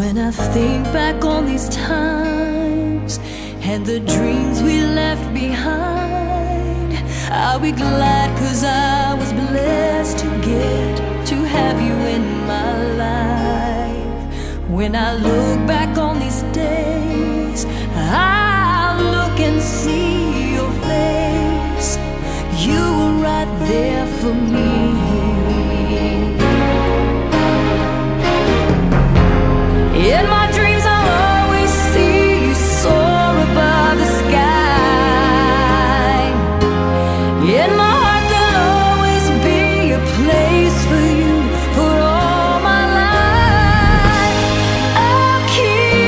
When I think back on these times and the dreams we left behind, I'll be glad 'cause I was blessed to get to have you in my life. When I look back on these days, I'll look and see your face. You were right there for me. In my dreams I'll always see you soar above the sky. In my heart there'll always be a place for you for all my life. I'll keep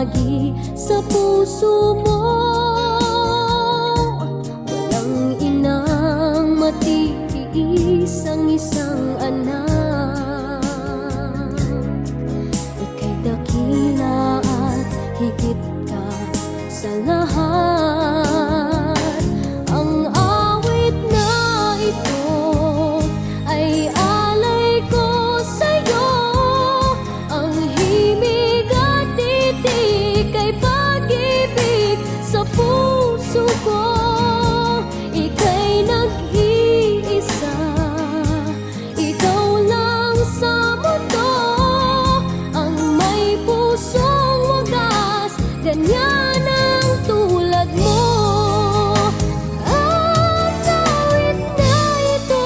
lagi sa puso mo. Walang inang matiis ang isang anak. Ika'y dakila at higit ka sa lahat. Ang awit na ito ay alay ko sa'yo. Ang himig at titik ay pag-ibig sa puso ko. Ika'y nag-iisa, ikaw lang sa mundo. Ang may pusong wagas, ganyan ang tulad mo. Ang awit na ito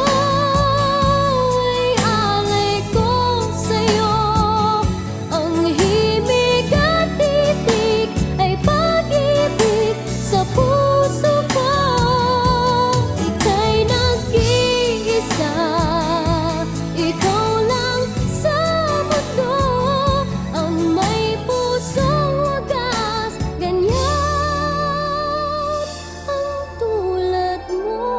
ay alay ko sa'yo. Ang himig at titik ay pag-ibig sa puso ko. Ika'y nag-iisa, ikaw lang sa mundo. Ang may pusong wagas, ganyan ang tulad mo.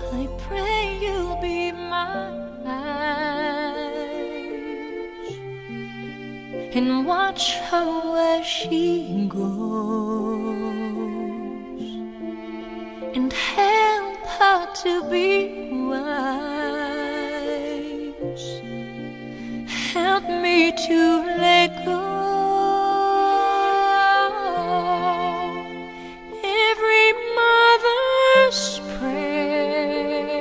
I pray you'll be my eyes and watch her where she goes, and help her to be wise. Help me to let go. Every mother's prayer,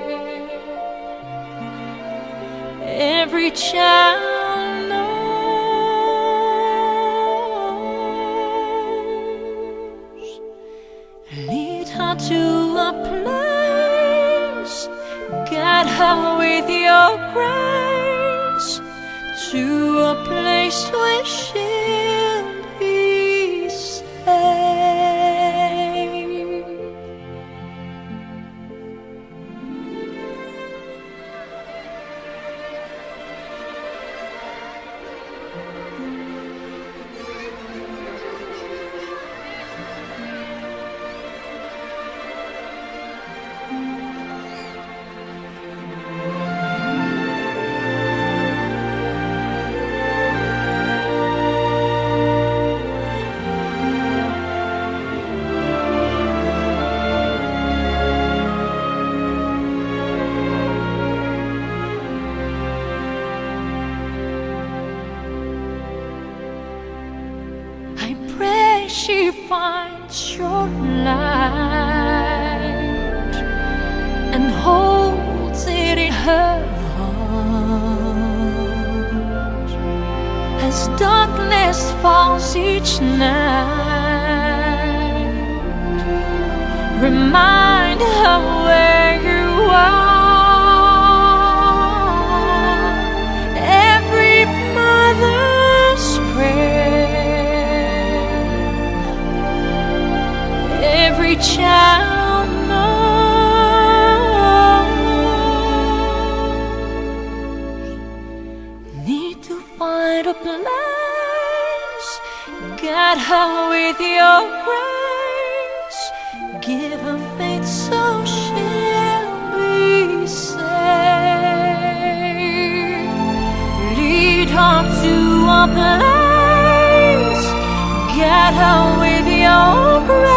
every child knows. Lead her to a place, guide her with your grace, to a place where she'll be safe. I pray she finds your light and holds it in her heart as darkness falls each night. Remind her where you are. Every mother's prayer, every child knows. Need to find a place, guide her with your grace, give her faith so she'll be safe. Lead her to a place, guide her with your grace,